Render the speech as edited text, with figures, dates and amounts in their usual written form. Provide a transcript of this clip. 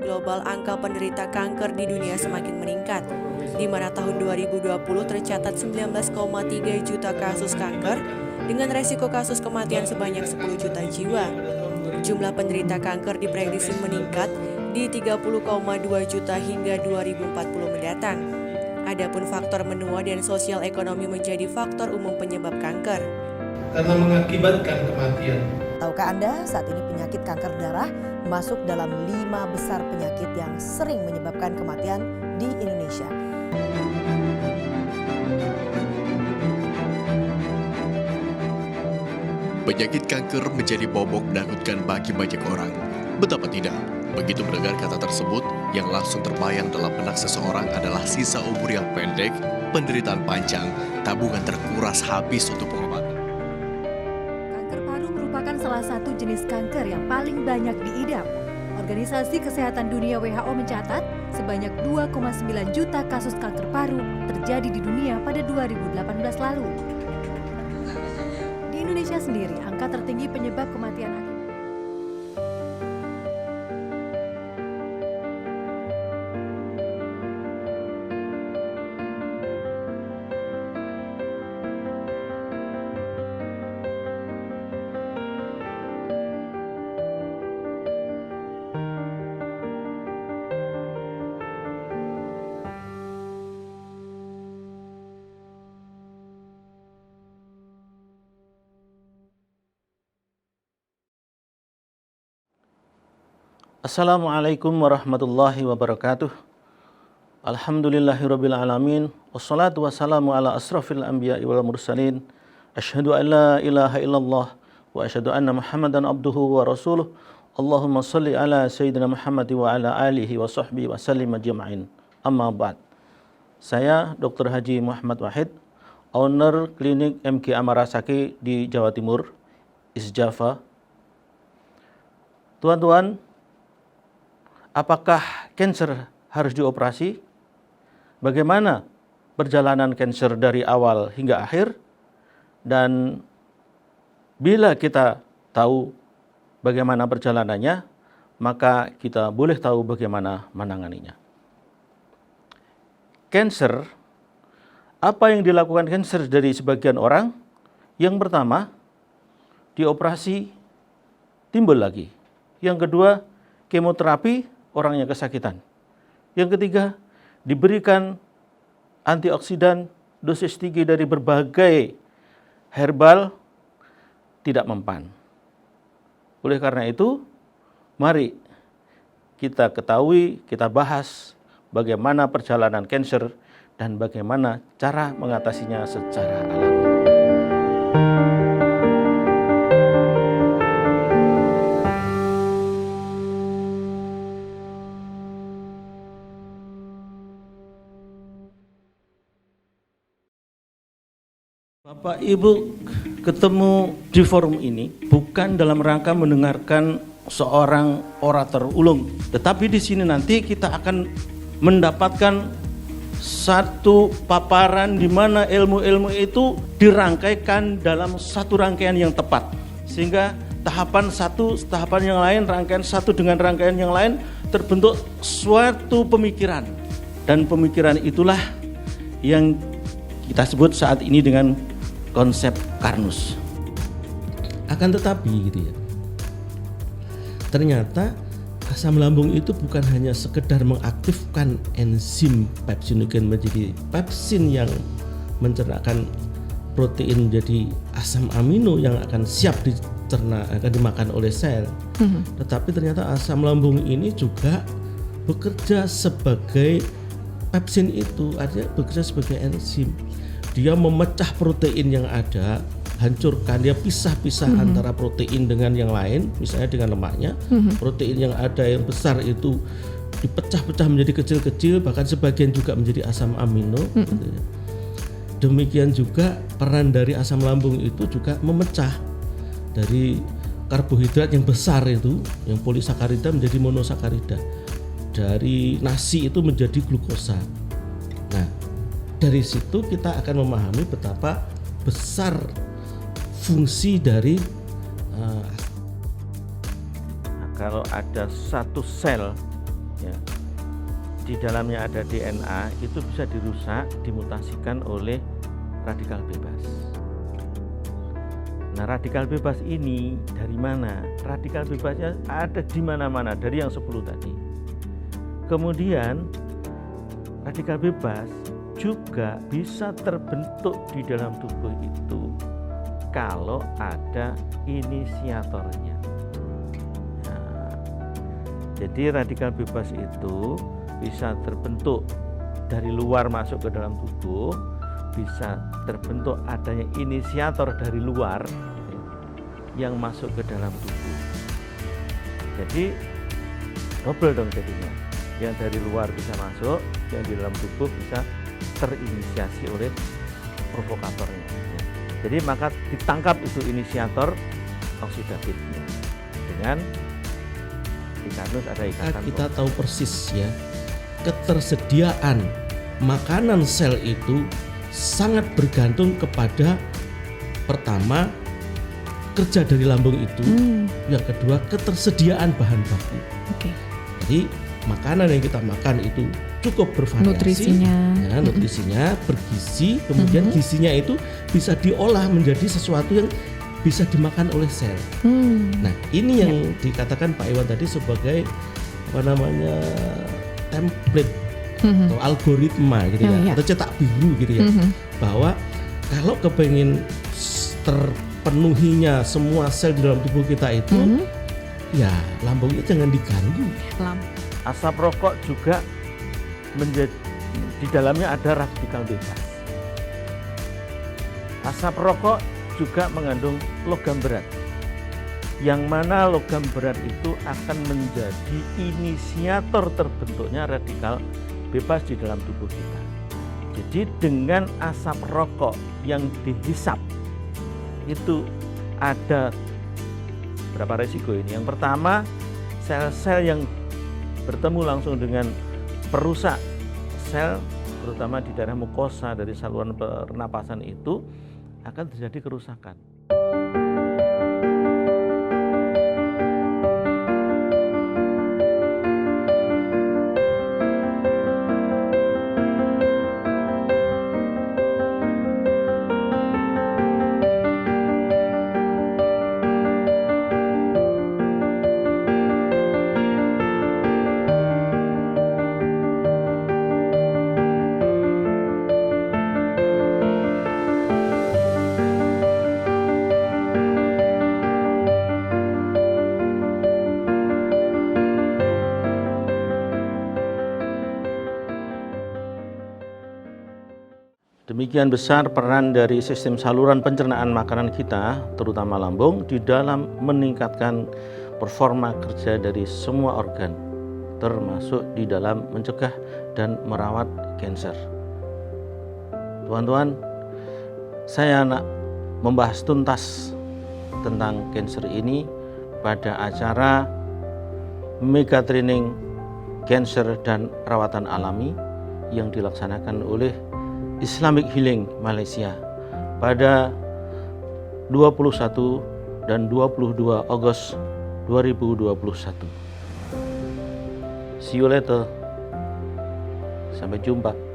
global angka penderita kanker di dunia semakin meningkat, di mana tahun 2020 tercatat 19,3 juta kasus kanker dengan resiko kasus kematian sebanyak 10 juta jiwa. Jumlah penderita kanker diprediksi meningkat di 30,2 juta hingga 2040 mendatang. Adapun faktor menua dan sosial ekonomi menjadi faktor umum penyebab kanker. Karena mengakibatkan kematian. Tahukah Anda saat ini penyakit kanker darah masuk dalam 5 besar penyakit yang sering menyebabkan kematian di Indonesia. Penyakit kanker menjadi momok menakutkan bagi banyak orang. Betapa tidak, begitu mendengar kata tersebut, yang langsung terbayang dalam benak seseorang adalah sisa umur yang pendek, penderitaan panjang, tabungan terkuras habis untuk pengobatan. Kanker paru merupakan salah satu jenis kanker yang paling banyak diidap. Organisasi Kesehatan Dunia WHO mencatat sebanyak 2,9 juta kasus kanker paru terjadi di dunia pada 2018 lalu. Di Indonesia sendiri, angka tertinggi penyebab kematian akibat Assalamualaikum warahmatullahi wabarakatuh. Alhamdulillahirabbil alamin. Wassalatu wassalamu ala asrafil anbiya'i wal mursalin. Asyhadu an la ilaha illallah wa asyhadu anna Muhammadan abduhu wa rasuluh. Allahumma shalli ala sayyidina Muhammad wa ala alihi wa sahbihi wa sallim ajma'in. Amma ba'd. Saya Dr. Haji Muhammad Wahid, owner klinik MG Amarasaki di Jawa Timur, East Java. Tuan-tuan, apakah kanker harus dioperasi? Bagaimana perjalanan kanker dari awal hingga akhir? Dan bila kita tahu bagaimana perjalanannya, maka kita boleh tahu bagaimana menanganinya. Kanker, apa yang dilakukan kanker dari sebagian orang? Yang pertama, dioperasi timbul lagi. Yang kedua, kemoterapi, orangnya kesakitan. Yang ketiga, diberikan antioksidan dosis tinggi dari berbagai herbal, tidak mempan. Oleh karena itu, mari kita ketahui, kita bahas bagaimana perjalanan kanker dan bagaimana cara mengatasinya secara alami. Bapak Ibu ketemu di forum ini bukan dalam rangka mendengarkan seorang orator ulung, tetapi di sini nanti kita akan mendapatkan satu paparan di mana ilmu-ilmu itu dirangkaikan dalam satu rangkaian yang tepat, sehingga tahapan satu, tahapan yang lain, rangkaian satu dengan rangkaian yang lain terbentuk suatu pemikiran, dan pemikiran itulah yang kita sebut saat ini dengan konsep Karnus. Akan tetapi gitu ya, ternyata asam lambung itu bukan hanya sekedar mengaktifkan enzim pepsinogen menjadi pepsin yang mencernahkan protein menjadi asam amino yang akan siap dicerna, akan dimakan oleh sel. Tetapi ternyata asam lambung ini juga bekerja sebagai pepsin, itu artinya bekerja sebagai enzim. Dia memecah protein yang ada, hancurkan, dia pisah-pisah antara protein dengan yang lain, misalnya dengan lemaknya. Protein yang ada yang besar itu dipecah-pecah menjadi kecil-kecil, bahkan sebagian juga menjadi asam amino. Gitu ya. Demikian juga peran dari asam lambung itu juga memecah dari karbohidrat yang besar itu, yang polisakarida menjadi monosakarida. Dari nasi itu menjadi glukosa. Nah, dari situ kita akan memahami betapa besar fungsi dari Kalau ada satu sel ya, di dalamnya ada DNA itu bisa dirusak, dimutasikan oleh radikal bebas. Nah, radikal bebas ini dari mana? Radikal bebasnya ada di mana-mana dari yang 10 tadi. Kemudian radikal bebas juga bisa terbentuk di dalam tubuh itu kalau ada inisiatornya. Nah, jadi radikal bebas itu bisa terbentuk dari luar masuk ke dalam tubuh, bisa terbentuk adanya inisiator dari luar yang masuk ke dalam tubuh. Jadi double dong jadinya. Yang dari luar bisa masuk, yang di dalam tubuh bisa terinisiasi oleh provokatornya. Jadi maka ditangkap itu inisiator oksidatifnya dengan ikanus ada ikatan. Kita tahu persis ya, ketersediaan makanan sel itu sangat bergantung kepada pertama kerja dari lambung itu, yang kedua ketersediaan bahan baku. Jadi makanan yang kita makan itu cukup bervariasi, nutrisinya bergizi, kemudian gizinya itu bisa diolah menjadi sesuatu yang bisa dimakan oleh sel. Nah, ini yang dikatakan Pak Iwan tadi sebagai template atau algoritma gitu ya, atau cetak biru gitu ya, bahwa kalau kepengen terpenuhinya semua sel di dalam tubuh kita itu, ya lambungnya jangan diganggu. Asap rokok juga menjadi di dalamnya ada radikal bebas. Asap rokok juga mengandung logam berat, yang mana logam berat itu akan menjadi inisiator terbentuknya radikal bebas di dalam tubuh kita. Jadi dengan asap rokok yang dihisap itu ada berapa resiko ini? Yang pertama, sel-sel yang bertemu langsung dengan perusak sel, terutama di daerah mukosa dari saluran pernapasan itu akan terjadi kerusakan. Demikian besar peran dari sistem saluran pencernaan makanan kita, terutama lambung, di dalam meningkatkan performa kerja dari semua organ, termasuk di dalam mencegah dan merawat kanker. Tuan-tuan, saya nak membahas tuntas tentang kanker ini pada acara Mega Training Kanker dan Rawatan Alami yang dilaksanakan oleh Islamic Healing Malaysia pada 21 dan 22 Agustus 2021. See you later. Sampai jumpa.